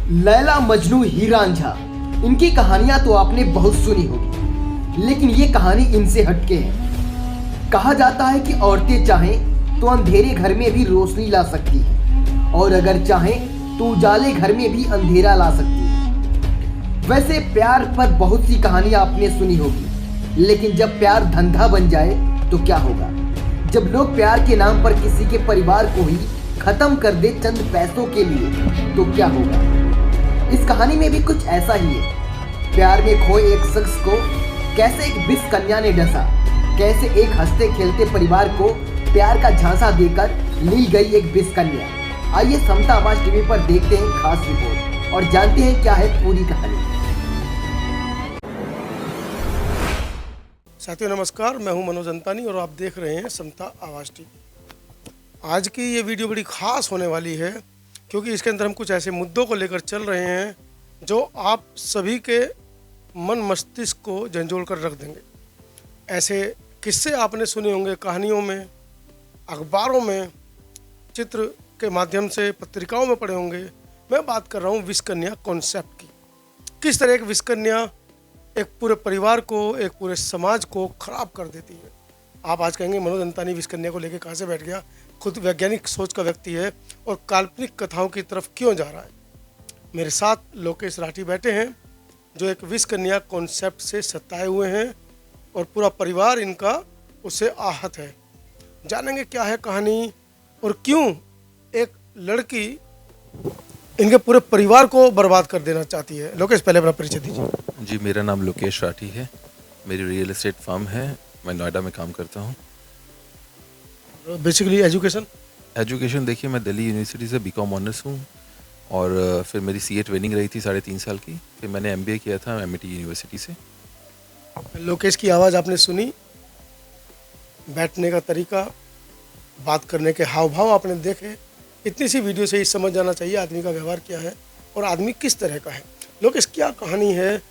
लैला मजनू हीर रांझा, इनकी कहानियां तो आपने बहुत सुनी होगी, लेकिन ये कहानी इनसे हटके है। कहा जाता है कि औरतें चाहें तो अंधेरे घर में भी रोशनी ला सकती है, और अगर चाहें तो उजाले घर में भी अंधेरा ला सकती है। वैसे प्यार पर बहुत सी कहानियां आपने सुनी होगी, लेकिन जब प्यार धंधा बन जाए तो क्या होगा? जब लोग प्यार के नाम पर किसी के परिवार को ही खत्म कर दे चंद पैसों के लिए, तो क्या होगा? इस कहानी में भी कुछ ऐसा ही है। प्यार में खोए एक शख्स को कैसे एक विष कन्या ने डसा, कैसे एक हंसते खेलते परिवार को प्यार का झांसा देकर ली गई एक विष कन्या। आइए समता आवाज टीवी पर देखते हैं खास रिपोर्ट और जानते हैं क्या है पूरी कहानी। साथियों नमस्कार, मैं हूं मनोज अंतानी और आप देख रहे हैं समता आवाज टीवी। आज की ये वीडियो बड़ी खास होने वाली है, क्योंकि इसके अंदर हम कुछ ऐसे मुद्दों को लेकर चल रहे हैं जो आप सभी के मन मस्तिष्क को झंझोड़ कर रख देंगे। ऐसे किस्से आपने सुने होंगे कहानियों में, अखबारों में, चित्र के माध्यम से पत्रिकाओं में पढ़े होंगे। मैं बात कर रहा हूँ विष कन्या कॉन्सेप्ट की। किस तरह एक विष कन्या एक पूरे परिवार को, एक पूरे समाज को खराब कर देती है। आप आज कहेंगे मनोज अंतानी विष कन्या को लेकर कहाँ से बैठ गया? खुद वैज्ञानिक सोच का व्यक्ति है और काल्पनिक कथाओं की तरफ क्यों जा रहा है? मेरे साथ लोकेश राठी बैठे हैं, जो एक विष कन्या कॉन्सेप्ट से सताए हुए हैं और पूरा परिवार इनका उससे आहत है। जानेंगे क्या है कहानी और क्यों एक लड़की इनके पूरे परिवार को बर्बाद कर देना चाहती है। लोकेश, पहले अपना परिचय दीजिए। जी, मेरा नाम लोकेश राठी है। मेरी रियल एस्टेट फर्म है, मैं नोएडा में काम करता हूँ। बेसिकली एजुकेशन देखिए, मैं दिल्ली यूनिवर्सिटी से बीकॉम ऑनर्स हूँ और फिर मेरी सीए ट्रेनिंग रही थी 3.5 साल की। फिर मैंने एमबीए किया था एमआईटी यूनिवर्सिटी से। लोकेश की आवाज़ आपने सुनी, बैठने का तरीका, बात करने के हाव भाव आपने देखे। इतनी सी वीडियो से ही समझ जाना चाहिए आदमी का व्यवहार क्या है और आदमी किस तरह का है। लोकेश, क्या कहानी है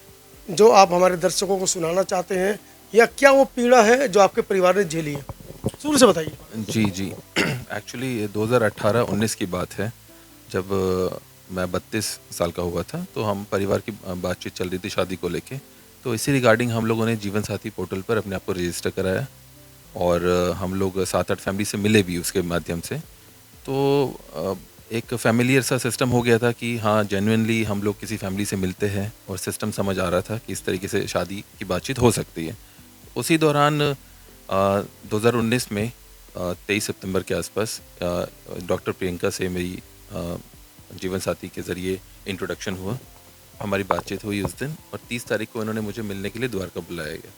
जो आप हमारे दर्शकों को सुनाना चाहते हैं, या क्या वो पीड़ा है जो आपके परिवार ने झेली है? शुरू से बताइए। जी एक्चुअली 2018-19 की बात है, जब मैं 32 साल का हुआ था। तो हम परिवार की बातचीत चल रही थी शादी को लेके। तो इसी रिगार्डिंग हम लोगों ने जीवन साथी पोर्टल पर अपने आप को रजिस्टर कराया और हम लोग 7-8 फैमिली से मिले भी उसके माध्यम से। तो एक फैमिलियर सा सिस्टम हो गया था कि हाँ, जेन्युइनली हम लोग किसी फैमिली से मिलते हैं और सिस्टम समझ आ रहा था कि इस तरीके से शादी की बातचीत हो सकती है। उसी दौरान 2019 में 23 सितंबर के आसपास डॉक्टर प्रियंका से मेरी जीवन साथी के ज़रिए इंट्रोडक्शन हुआ। हमारी बातचीत हुई उस दिन और 30 तारीख को इन्होंने मुझे मिलने के लिए द्वारका बुलाया गया।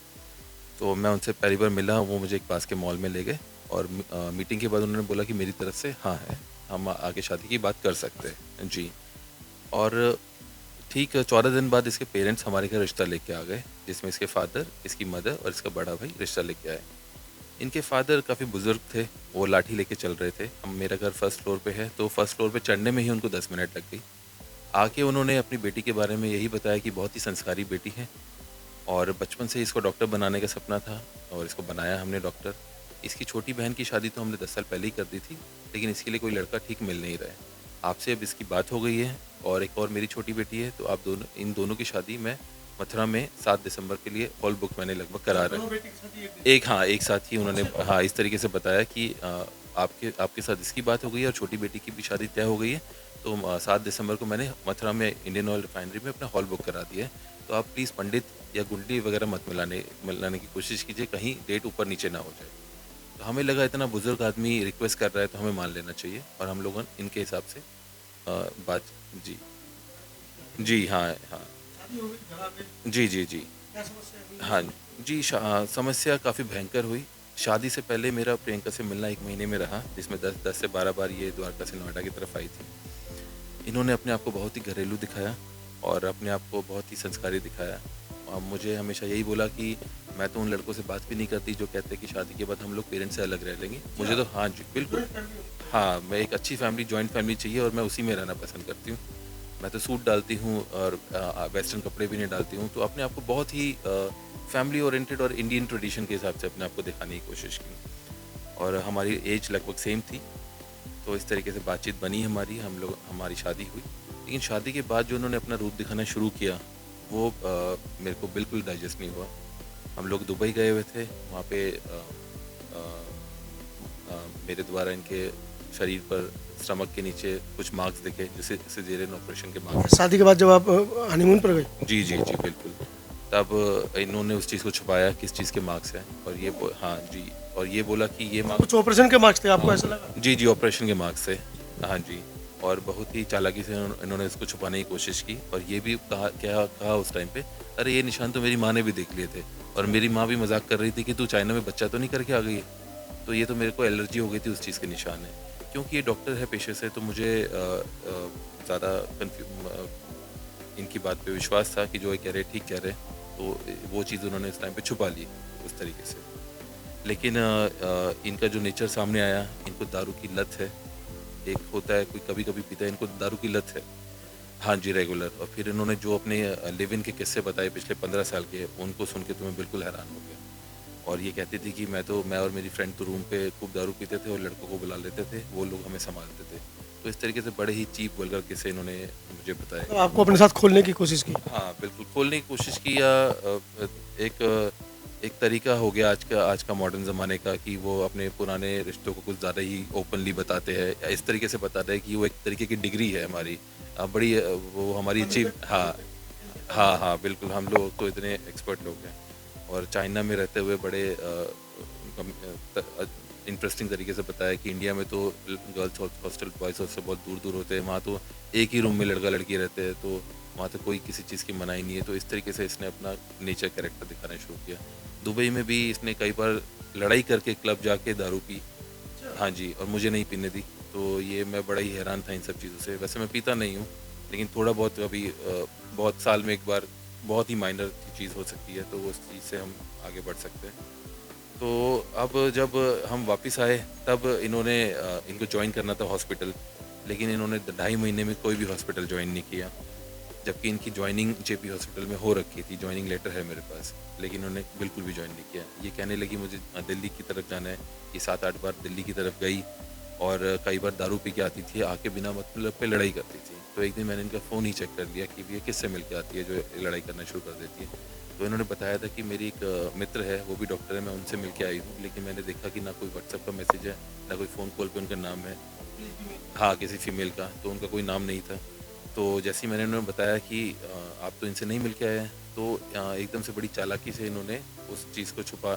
तो मैं उनसे पहली बार मिला। वो मुझे एक पास के मॉल में ले गए और मीटिंग के बाद उन्होंने बोला कि मेरी तरफ से हाँ है, हम आगे शादी की बात कर सकते हैं जी। और ठीक 14 दिन बाद इसके पेरेंट्स हमारे घर रिश्ता लेके आ गए, जिसमें इसके फादर, इसकी मदर और इसका बड़ा भाई रिश्ता लेके आए। इनके फादर काफ़ी बुजुर्ग थे, वो लाठी लेके चल रहे थे। हम मेरा घर फर्स्ट फ्लोर पे है, तो फर्स्ट फ्लोर पे चढ़ने में ही उनको 10 मिनट लग गई। आके उन्होंने अपनी बेटी के बारे में यही बताया कि बहुत ही संस्कारी बेटी है और बचपन से इसको डॉक्टर बनाने का सपना था और इसको बनाया हमने डॉक्टर। इसकी छोटी बहन की शादी तो हमने 10 साल पहले ही कर दी थी, लेकिन इसके लिए कोई लड़का ठीक मिल नहीं रहा है। आपसे अब इसकी बात हो गई है और एक और मेरी छोटी बेटी है, तो आप दोनों, इन दोनों की शादी मैं मथुरा में 7 दिसंबर के लिए हॉल बुक मैंने लगभग करा रहा है। एक साथ ही उन्होंने इस तरीके से बताया कि आपके साथ इसकी बात हो गई है और छोटी बेटी की भी शादी तय हो गई है। तो 7 दिसंबर को मैंने मथुरा में इंडियन ऑयल रिफाइनरी में अपना हॉल बुक करा दिया है। तो आप प्लीज़ पंडित या गुंडी वगैरह मत मिलाने की कोशिश कीजिए, कहीं डेट ऊपर नीचे ना हो जाए। तो हमें लगा इतना बुजुर्ग आदमी रिक्वेस्ट कर रहा है तो हमें मान लेना चाहिए और हम लोग इनके हिसाब से बात जी हाँ जी हाँ जी। समस्या काफ़ी भयंकर हुई। शादी से पहले मेरा प्रियंका से मिलना 1 महीने में रहा, जिसमें 10 से 12 बार ये द्वारका से नोएडा की तरफ आई थी। इन्होंने अपने आप को बहुत ही घरेलू दिखाया और अपने आप को बहुत ही संस्कारी दिखाया। मुझे हमेशा यही बोला कि मैं तो उन लड़कों से बात भी नहीं करती जो कहते हैं कि शादी के बाद हम लोग पेरेंट्स से अलग रह लेंगे। मुझे तो हाँ जी बिल्कुल, हाँ, मैं एक अच्छी फैमिली, जॉइंट फैमिली चाहिए और मैं उसी में रहना पसंद करती हूँ। मैं तो सूट डालती हूँ और वेस्टर्न कपड़े भी नहीं डालती हूँ। तो अपने आप को बहुत ही फैमिली ओरिएंटेड और इंडियन ट्रेडिशन के हिसाब से अपने आप को दिखाने की कोशिश की और हमारी एज लगभग सेम थी। तो इस तरीके से बातचीत बनी हमारी, हमारी शादी हुई। लेकिन शादी के बाद जो उन्होंने अपना रूप दिखाना शुरू किया वो मेरे को बिल्कुल डाइजेस्ट नहीं हुआ। हम लोग दुबई गए हुए थे, वहाँ पे मेरे द्वारा इनके शरीर पर स्टमक के नीचे कुछ मार्क्स दिखे, जैसे सिजेरियन ऑपरेशन के मार्क्स। शादी के बाद जब आप हनीमून पर गए? जी जी जी बिल्कुल। तब इन्होंने उस चीज़ को छुपाया किस चीज़ के मार्क्स हैं, और हाँ जी, और ये बोला कि ये मार्क्स कुछ ऑपरेशन के मार्क्स थे, आपको ऐसा लगा? जी जी ऑपरेशन के मार्क्स थे, हाँ जी। और बहुत ही चालाकी से इन्होंने इसको छुपाने की कोशिश की, और ये भी कहा उस टाइम पे, अरे ये निशान तो मेरी माँ ने भी देख लिए थे, और मेरी माँ भी मजाक कर रही थी कि तू चाइना में बच्चा तो नहीं करके आ गई है, तो ये तो मेरे को एलर्जी हो गई थी उस चीज़ के निशान है। क्योंकि ये डॉक्टर है पेशे से, तो मुझे ज़्यादा इनकी बात पे विश्वास था कि जो ये कह रहे ठीक कह रहे, तो वो चीज़ उन्होंने इस टाइम पे छुपा ली उस तरीके से। लेकिन इनका जो नेचर सामने आया, इनको दारू की लत है। एक होता है कोई कभी कभी पीता है, इनको दारू की लत है, हाँ जी रेगुलर। और फिर इन्होंने जो अपने लिव इन के किस्से बताए पिछले 15 साल के, उनको सुन के तो मैं बिल्कुल हैरान हो गया। और ये कहती थी कि मैं और मेरी फ्रेंड तो रूम पे खूब दारू पीते थे और लड़कों को बुला लेते थे, वो लोग हमें संभालते थे। तो इस तरीके से बड़े ही चीप वल्गर किस्से इन्होंने मुझे बताए। तो आपको अपने साथ खोलने की कोशिश की? हाँ बिल्कुल, खोलने की कोशिश की, या एक तरीका हो गया आज का मॉडर्न ज़माने का कि वो अपने पुराने रिश्तों को कुछ ज़्यादा ही ओपनली बताते हैं, या इस तरीके से बताते हैं कि वो एक तरीके की डिग्री है हमारी, बड़ी वो हमारी अचीव। हाँ हाँ हाँ बिल्कुल, हम लोग तो इतने एक्सपर्ट लोग हैं, और चाइना में रहते हुए बड़े इंटरेस्टिंग तरीके से बताया कि इंडिया में तो गर्ल्स हॉस्टल बॉयज़ हॉस्टल बहुत दूर दूर होते हैं, वहाँ तो एक ही रूम में लड़का लड़की रहते हैं, तो वहाँ तो कोई किसी चीज़ की मनाही नहीं है। तो इस तरीके से इसने अपना नेचर कैरेक्टर दिखाना शुरू किया। दुबई में भी इसने कई बार लड़ाई करके क्लब जाके दारू पी, हाँ जी, और मुझे नहीं पीने दी। तो ये मैं बड़ा ही हैरान था इन सब चीज़ों से। वैसे मैं पीता नहीं हूँ, लेकिन थोड़ा बहुत अभी बहुत साल में एक बार बहुत ही माइनर की चीज़ हो सकती है, तो उस चीज़ से हम आगे बढ़ सकते हैं। तो अब जब हम वापस आए तब इनको ज्वाइन करना था हॉस्पिटल, लेकिन इन्होंने 2.5 महीने में कोई भी हॉस्पिटल ज्वाइन नहीं किया, जबकि इनकी ज्वाइनिंग जेपी हॉस्पिटल में हो रखी थी, ज्वाइनिंग लेटर है मेरे पास, लेकिन उन्होंने बिल्कुल भी ज्वाइन नहीं किया। ये कहने लगी मुझे दिल्ली की तरफ जाना है, ये 7-8 बार दिल्ली की तरफ गई, और कई बार दारू पी के आती थी, आके बिना मतलब पे लड़ाई करती थी। तो एक दिन मैंने इनका फ़ोन ही चेक कर लिया कि ये किससे मिल के आती है जो लड़ाई करना शुरू कर देती है। तो इन्होंने बताया था कि मेरी एक मित्र है, वो भी डॉक्टर है, मैं उनसे मिल के आई हूँ, लेकिन मैंने देखा कि ना कोई व्हाट्सएप का मैसेज है, ना कोई फ़ोन कॉल पे उनका नाम है, हाँ किसी फीमेल का, तो उनका कोई नाम नहीं था। तो जैसे ही मैंने उन्हें बताया कि आप तो इनसे नहीं मिल के आए हैं, तो एकदम से बड़ी चालाकी से इन्होंने उस चीज़ को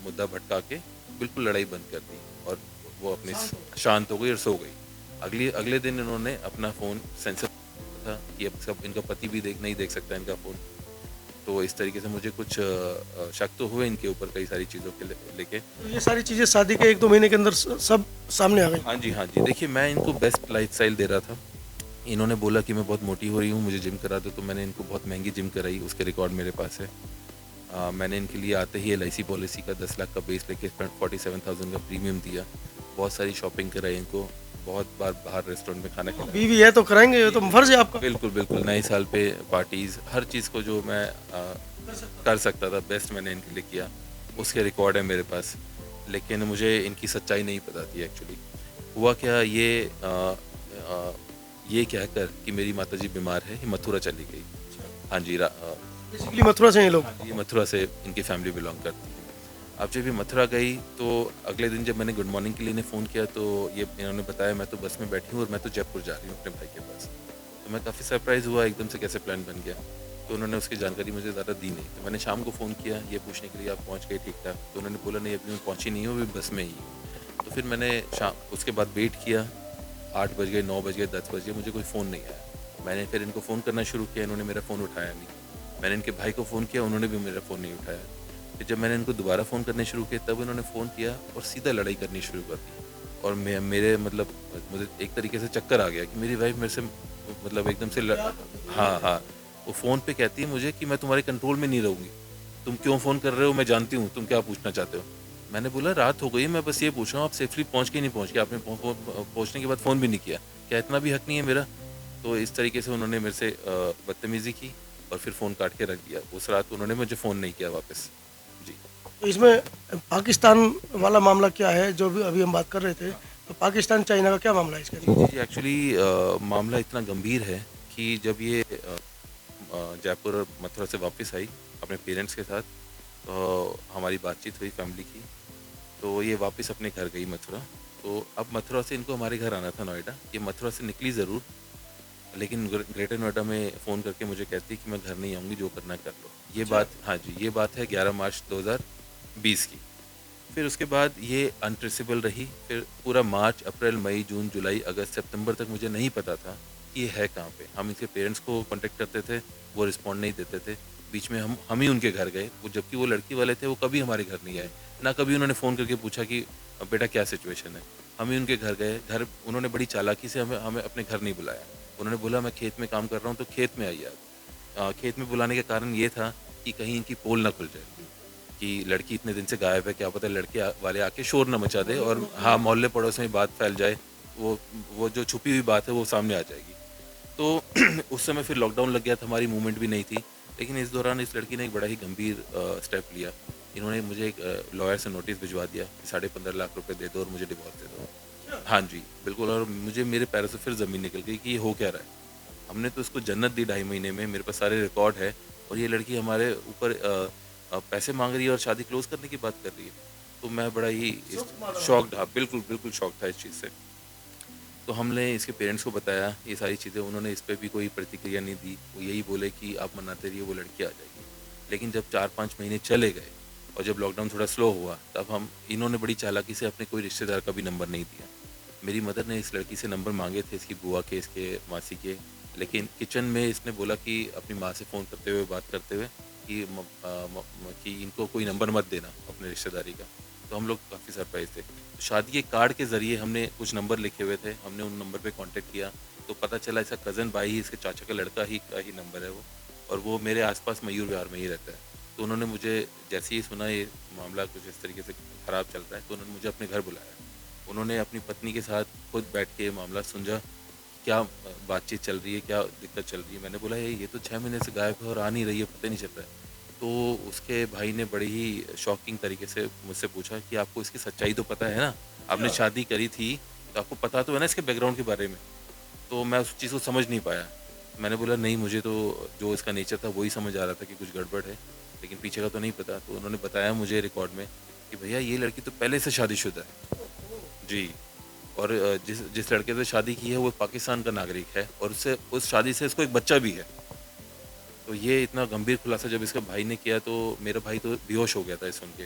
मुद्दा भटका के बिल्कुल लड़ाई बंद कर दी, और वो अपनी शांत हो गई और सो गई। अगले दिन इन्होंने अपना फ़ोन सेंसर था कि अब सब इनका पति भी नहीं देख सकता इनका फ़ोन। तो इस तरीके से मुझे कुछ शक तो हुए इनके ऊपर कई सारी चीज़ों के लेके। तो ये सारी चीज़ें शादी के 1-2 महीने के अंदर सब सामने आ गई? हाँ जी हाँ जी, देखिए मैं इनको बेस्ट लाइफस्टाइल दे रहा था। इन्होंने बोला कि मैं बहुत मोटी हो रही हूँ, मुझे जिम करा दो, तो मैंने इनको बहुत महंगी जिम कराई, उसके रिकॉर्ड मेरे पास है। मैंने इनके लिए आते ही LIC पॉलिसी का 10 लाख का बेस लेके 47,000 का प्रीमियम दिया, बहुत सारी शॉपिंग कराई इनको, बहुत बार बाहर रेस्टोरेंट में खाना खिलाया। बीवी है तो कराएंगे, ये तो फर्ज है आपका। बिल्कुल बिल्कुल, नए साल पे पार्टीज़, हर चीज़ को जो मैं कर सकता था बेस्ट मैंने इनके लिए किया, उसके रिकॉर्ड है मेरे पास। लेकिन मुझे इनकी सच्चाई नहीं पता थी एक्चुअली। हुआ क्या, ये कहकर कि मेरी माताजी बीमार है, ये मथुरा चली गई। हाँ जी, बेसिकली मथुरा से ये लोग? ये मथुरा से इनकी फैमिली बिलोंग करती है। अब जब ये मथुरा गई तो अगले दिन जब मैंने गुड मॉर्निंग के लिए इन्हें फ़ोन किया, तो इन्होंने बताया मैं तो बस में बैठी हूँ और मैं तो जयपुर जा रही हूँ अपने भाई के पास। तो मैं काफ़ी सरप्राइज़ हुआ, एकदम से कैसे प्लान बन गया। तो उन्होंने उसकी जानकारी मुझे ज़्यादा दी नहीं। तो मैंने शाम को फ़ोन किया ये पूछने के लिए आप पहुँच गए ठीक ठाक? तो उन्होंने बोला नहीं अभी मैं पहुँची नहीं हूँ, अभी बस में ही। तो फिर मैंने उसके बाद वेट किया, 8 बज गए, 9 बज गए, 10 बज गए, मुझे कोई फ़ोन नहीं आया। मैंने फिर इनको फ़ोन करना शुरू किया, इन्होंने मेरा फ़ोन उठाया नहीं। मैंने इनके भाई को फ़ोन किया, उन्होंने भी मेरा फ़ोन नहीं उठाया। फिर जब मैंने इनको दोबारा फ़ोन करने शुरू किया तब इन्होंने फ़ोन किया और सीधा लड़ाई करनी शुरू कर दी। और मुझे एक तरीके से चक्कर आ गया कि मेरी वाइफ मेरे से मतलब एकदम से हाँ, वो फ़ोन पे कहती है मुझे कि मैं तुम्हारे कंट्रोल में नहीं रहूँगी, तुम क्यों फ़ोन कर रहे हो, मैं जानती हूँ तुम क्या पूछना चाहते हो। मैंने बोला रात हो गई, मैं बस ये पूछ रहा हूँ आप सेफली पहुँच के नहीं पहुँच के, आपने पहुँचने के बाद फ़ोन भी नहीं किया, क्या इतना भी हक नहीं है मेरा? तो इस तरीके से उन्होंने मेरे से बदतमीज़ी की और फिर फ़ोन काट के रख दिया। उस रात उन्होंने मुझे फ़ोन नहीं किया वापस। जी। तो इसमें पाकिस्तान वाला मामला क्या है जो भी अभी हम बात कर रहे थे, तो पाकिस्तान चाइना का क्या मामला है इसके अंदर? जी एक्चुअली मामला इतना गंभीर है कि जब ये जयपुर और मथुरा से वापस आई अपने पेरेंट्स के साथ, तो हमारी बातचीत हुई फैमिली की, तो ये वापस अपने घर गई मथुरा। तो अब मथुरा से इनको हमारे घर आना था नोएडा। ये मथुरा से निकली ज़रूर, लेकिन ग्रेटर नोएडा में फ़ोन करके मुझे कहती है कि मैं घर नहीं आऊँगी, जो करना कर लो। ये बात, हाँ जी, ये बात है 11 मार्च 2020 की। फिर उसके बाद ये अनट्रेसेबल रही। फिर पूरा मार्च, अप्रैल, मई, जून, जुलाई, अगस्त, सितंबर तक मुझे नहीं पता था कि ये है कहाँ पे। हम इसके पेरेंट्स को कांटेक्ट करते थे, वो रिस्पॉन्ड नहीं देते थे। बीच में हम ही उनके घर गए, वो जबकि वो लड़की वाले थे, वो कभी हमारे घर नहीं आए। ना कभी उन्होंने फ़ोन करके पूछा कि बेटा क्या सिचुएशन है। हम ही उनके घर गए। घर उन्होंने बड़ी चालाकी से हमें हमें अपने घर नहीं बुलाया। उन्होंने बोला मैं खेत में काम कर रहा हूँ, तो खेत में आइए आप। खेत में बुलाने का कारण ये था कि कहीं इनकी पोल ना खुल जाए कि लड़की इतने दिन से गायब है, क्या पता लड़के वाले आके शोर न मचा दे और हाँ, मोहल्ले पड़ोस में बात फैल जाए, वो जो छुपी हुई बात है वो सामने आ जाएगी। तो उस समय फिर लॉकडाउन लग गया था, हमारी मूवमेंट भी नहीं थी। लेकिन इस दौरान इस लड़की ने एक बड़ा ही गंभीर स्टेप लिया। इन्होंने मुझे एक लॉयर से नोटिस भिजवा दिया कि 15.5 लाख रुपए दे दो और मुझे डिवोर्स दे दो। हाँ जी, बिल्कुल। और मुझे मेरे पैरों से फिर ज़मीन निकल गई कि ये हो क्या रहा है। हमने तो इसको जन्नत दी 2.5 महीने में, मेरे पास सारे रिकॉर्ड है, और ये लड़की हमारे ऊपर पैसे मांग रही है और शादी क्लोज करने की बात कर रही है। तो मैं बड़ा ही शॉक्ड, हाँ बिल्कुल बिल्कुल शॉक था इस चीज़ से। तो हमने इसके पेरेंट्स को बताया ये सारी चीज़ें, उन्होंने इस पर भी कोई प्रतिक्रिया नहीं दी। वो यही बोले कि आप मनाते रहिए, वो लड़की आ जाएगी। लेकिन जब 4-5 महीने चले गए और जब लॉकडाउन थोड़ा स्लो हुआ, तब इन्होंने बड़ी चालाकी से अपने कोई रिश्तेदार का भी नंबर नहीं दिया। मेरी मदर ने इस लड़की से नंबर मांगे थे, इसकी बुआ के, इसके मासी के, लेकिन किचन में इसने बोला कि अपनी माँ से फ़ोन करते हुए, बात करते हुए कि इनको कोई नंबर मत देना अपने रिश्तेदारी का। तो हम लोग काफ़ी सरप्राइज थे। तो शादी के कार्ड के ज़रिए हमने कुछ नंबर लिखे हुए थे, हमने उन नंबर पे कांटेक्ट किया, तो पता चला इसका कज़न भाई ही, इसके चाचा का लड़का ही का ही नंबर है वो, और वो मेरे आसपास मयूर विहार में ही रहता है। तो उन्होंने मुझे जैसे ही सुना ये मामला कुछ इस तरीके से ख़राब चल रहा है, तो उन्होंने मुझे अपने घर बुलाया। उन्होंने अपनी पत्नी के साथ खुद बैठ के ये मामला समझा, क्या बातचीत चल रही है, क्या दिक्कत चल रही है। मैंने बोला ये तो 6 महीने से गायब है और आ नहीं रही है, पता नहीं चल रहा है। तो उसके भाई ने बड़ी ही शॉकिंग तरीके से मुझसे पूछा कि आपको इसकी सच्चाई तो पता है ना? आपने शादी करी थी, तो आपको पता तो है ना इसके बैकग्राउंड के बारे में? तो मैं उस चीज़ को समझ नहीं पाया। मैंने बोला नहीं, मुझे तो जो इसका नेचर था वही समझ आ रहा था कि कुछ गड़बड़ है, लेकिन पीछे का तो नहीं पता। तो उन्होंने बताया मुझे रिकॉर्ड में कि भैया ये लड़की तो पहले से शादीशुदा है। जी। और जिस जिस लड़के से शादी की है वो पाकिस्तान का नागरिक है, और उससे उस शादी से इसको एक बच्चा भी है। तो ये इतना गंभीर खुलासा जब इसके भाई ने किया, तो मेरा भाई तो बेहोश हो गया था ये सुन के।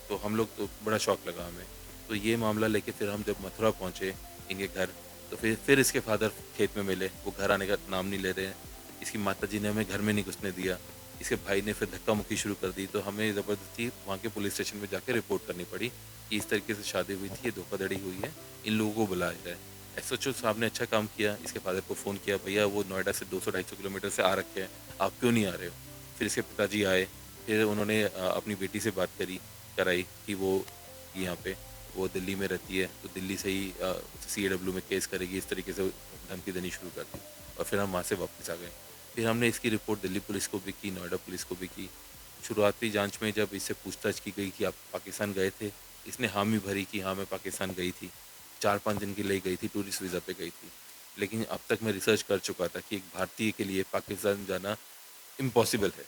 तो हम लोग तो बड़ा शौक लगा हमें। तो ये मामला लेके फिर हम जब मथुरा पहुँचे इनके घर, तो फिर इसके फादर खेत में मिले, वो घर आने का नाम नहीं ले रहे हैं। इसकी माताजी ने हमें घर में नहीं घुसने दिया। इसके भाई ने फिर धक्का मुक्की शुरू कर दी, तो हमें ज़बरदस्ती वहाँ के पुलिस स्टेशन में जाके रिपोर्ट करनी पड़ी कि इस तरीके से शादी हुई थी, ये धोखाधड़ी हुई है, इन लोगों को बुलाया जाए। एसएचओ साहब ने अच्छा काम किया, इसके फादर को फ़ोन किया, भैया वो नोएडा से 200-250 किलोमीटर से आ रखे हैं, आप क्यों नहीं आ रहे हो? फिर इसके पिताजी आए, फिर उन्होंने अपनी बेटी से बात कराई कि वो यहाँ पे वो दिल्ली में रहती है, तो दिल्ली से ही CAW में केस करेगी, इस तरीके से धमकी देनी शुरू कर दी। और फिर हम वहाँ से वापस आ गए। फिर हमने इसकी रिपोर्ट दिल्ली पुलिस को भी की, नोएडा पुलिस को भी की। शुरुआती जांच में जब इससे पूछताछ की गई कि आप पाकिस्तान गए थे, इसने हामी भरी कि हाँ मैं पाकिस्तान गई थी, 4-5 दिन के लिए गई थी, टूरिस्ट वीज़ा पे गई थी। लेकिन अब तक मैं रिसर्च कर चुका था कि एक भारतीय के लिए पाकिस्तान जाना इम्पॉसिबल है।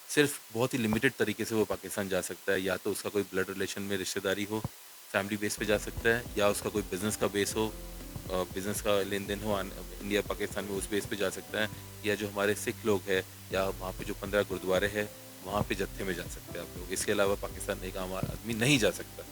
सिर्फ बहुत ही लिमिटेड तरीके से वो पाकिस्तान जा सकता है, या तो उसका कोई ब्लड रिलेशन में रिश्तेदारी हो, फैमिली बेस पे जा सकता है, या उसका कोई बिज़नेस का बेस हो, बिज़नेस का लेन देन हो इंडिया पाकिस्तान में, उस बेस पे जा सकता है, या जो हमारे सिख लोग हैं, या वहाँ पे जो 15 गुरुद्वारे हैं, वहाँ पे जत्थे में जा सकते हैं आप लोग। इसके अलावा पाकिस्तान एक आम आदमी नहीं जा सकता।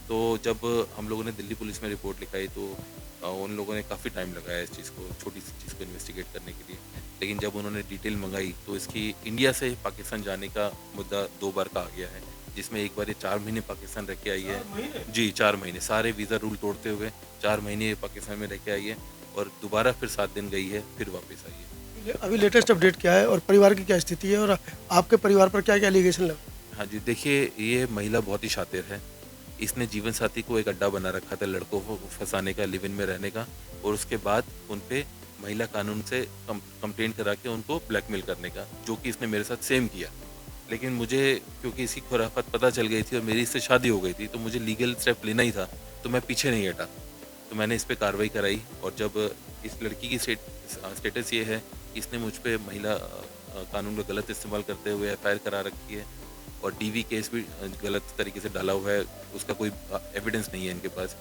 तो जब हम लोगों ने दिल्ली पुलिस में रिपोर्ट लिखाई, तो उन लोगों ने काफ़ी टाइम लगाया इस चीज़ को, छोटी सी चीज़ को इन्वेस्टिगेट करने के लिए। लेकिन जब उन्होंने डिटेल मंगाई, तो इसकी इंडिया से पाकिस्तान जाने का मुद्दा 2 बार का आ गया है, जिसमें एक बार ये 4 महीने पाकिस्तान रह के आई है। जी 4 महीने, सारे वीज़ा रूल तोड़ते हुए 4 महीने ये पाकिस्तान में रह के आई है, और दोबारा फिर 7 दिन गई है, फिर वापस आई है। अभी लेटेस्ट अपडेट क्या है और परिवार की क्या स्थिति है, और आपके परिवार पर क्या क्या एलिगेशन लगे? हाँ जी, देखिए ये महिला बहुत ही शातिर है। इसने जीवन साथी को एक अड्डा बना रखा था लड़कों को फंसाने का, लिव इन में रहने का, और उसके बाद उन पे महिला कानून से कंप्लेंट करा के उनको ब्लैकमेल करने का, जो कि इसने मेरे साथ सेम किया। लेकिन मुझे क्योंकि इसकी खुराफात पता चल गई थी और मेरी इससे शादी हो गई थी, तो मुझे लीगल स्टेप लेना ही था, तो मैं पीछे नहीं हटा। तो मैंने इस पे कार्रवाई कराई और जब इस लड़की की स्टेटस ये है कि इसने मुझ पे महिला कानून का गलत इस्तेमाल करते हुए एफआईआर करा रखी है और डीवी केस भी गलत तरीके से डाला हुआ है, उसका कोई एविडेंस नहीं है इनके पास।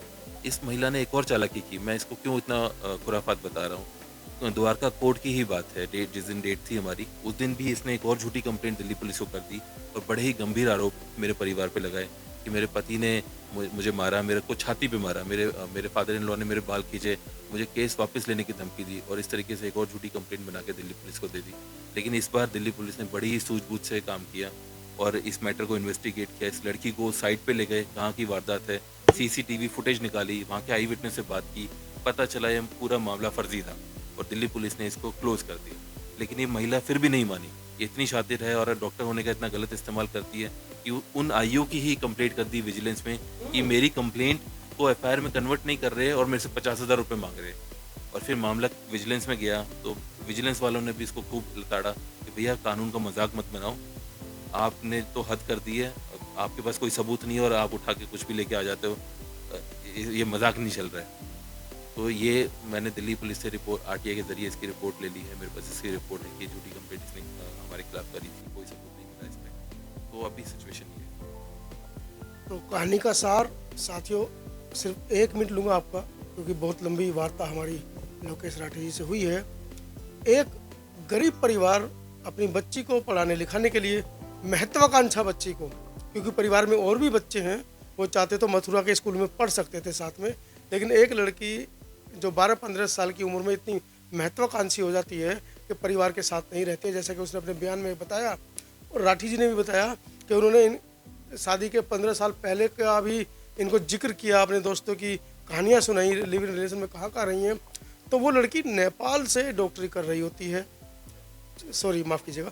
इस महिला ने एक और चालाकी की, मैं इसको क्यों इतना खुराफात बता रहा हूँ। द्वारका कोर्ट की ही बात है, जिस दिन डेट थी हमारी, उस दिन भी इसने एक और झूठी कंप्लेंट दिल्ली पुलिस को कर दी और बड़े ही गंभीर आरोप मेरे परिवार पे लगाए कि मेरे पति ने मुझे मारा, मेरे को छाती पे मारा, मेरे फादर इन लॉ ने मेरे बाल खींचे, मुझे केस वापस लेने की धमकी दी और इस तरीके से एक और झूठी कंप्लेंट बना के दिल्ली पुलिस को दे दी। लेकिन इस बार दिल्ली पुलिस ने बड़ी ही सूझबूझ से काम किया और इस मैटर को इन्वेस्टिगेट किया। इस लड़की को साइट पे ले गए, कहाँ की वारदात है, सीसीटीवी फुटेज निकाली, वहाँ के आई विटनेस से बात की, पता चला ये पूरा मामला फर्जी था और दिल्ली पुलिस ने इसको क्लोज कर दिया। लेकिन ये महिला फिर भी नहीं मानी, ये इतनी शातिर है और डॉक्टर होने का इतना गलत इस्तेमाल करती है कि उन आईओ की ही कंप्लेंट कर दी विजिलेंस में कि मेरी कंप्लेंट को एफआईआर में कन्वर्ट नहीं कर रहे और मेरे से 50,000 रुपये मांग रहे हैं। और फिर मामला विजिलेंस में गया तो विजिलेंस वालों ने भी इसको खूब लताड़ा कि भैया कानून का मजाक मत बनाओ, आपने तो हद कर दी है, आपके पास कोई सबूत नहीं है और आप उठा के कुछ भी लेके आ जाते हो, ये मजाक नहीं चल रहा है। तो ये मैंने दिल्ली पुलिस से रिपोर्ट आरटीआई के जरिए इसकी रिपोर्ट ले ली है, मेरे पास इसकी रिपोर्ट है कि झूठी कंप्लेंट इसने हमारे खिलाफ करी थी, कोई सबूत नहीं मिला इसमें। तो अभी सिचुएशन ये है। तो कहानी का सार साथियों, सिर्फ 1 मिनट लूँगा आपका, क्योंकि बहुत लंबी वार्ता हमारी लोकेश राठी जी से हुई है। एक गरीब परिवार अपनी बच्ची को पढ़ाने लिखाने के लिए, महत्वाकांक्षा बच्ची को, क्योंकि परिवार में और भी बच्चे हैं, वो चाहते तो मथुरा के स्कूल में पढ़ सकते थे साथ में, लेकिन एक लड़की जो 12-15 साल की उम्र में इतनी महत्वाकांक्षी हो जाती है कि परिवार के साथ नहीं रहती है, जैसा कि उसने अपने बयान में बताया और राठी जी ने भी बताया कि उन्होंने शादी के 15 साल पहले का भी इनको जिक्र किया, अपने दोस्तों की कहानियाँ सुनाई, लिविंग रिलेशन में कहाँ रही हैं। तो वो लड़की नेपाल से डॉक्टरी कर रही होती है, सॉरी माफ़ कीजिएगा,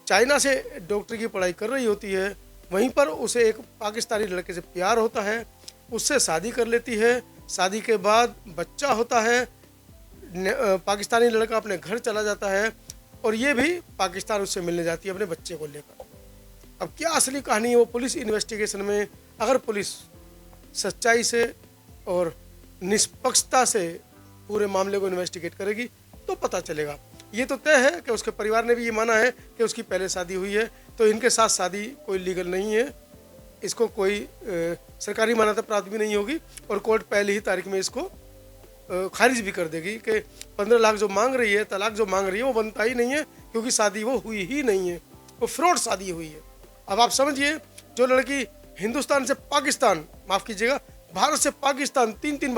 चाइना से डॉक्टरी की पढ़ाई कर रही होती है। वहीं पर उसे एक पाकिस्तानी लड़के से प्यार होता है, उससे शादी कर लेती है। शादी के बाद बच्चा होता है, पाकिस्तानी लड़का अपने घर चला जाता है और ये भी पाकिस्तान उससे मिलने जाती है अपने बच्चे को लेकर। अब क्या असली कहानी है वो पुलिस इन्वेस्टिगेशन में, अगर पुलिस सच्चाई से और निष्पक्षता से पूरे मामले को इन्वेस्टिगेट करेगी तो पता चलेगा। ये तो तय है कि उसके परिवार ने भी ये माना है कि उसकी पहले शादी हुई है, तो इनके साथ शादी कोई लीगल नहीं है, इसको कोई सरकारी मान्यता प्राप्त भी नहीं होगी और कोर्ट पहली ही तारीख में इसको खारिज भी कर देगी कि 15 लाख जो मांग रही है, तलाक जो मांग रही है, वो बनता ही नहीं है, क्योंकि शादी वो हुई ही नहीं है, वो फ्रॉड शादी हुई है। अब आप समझिए, जो लड़की हिंदुस्तान से पाकिस्तान, माफ़ कीजिएगा, भारत से पाकिस्तान 3-3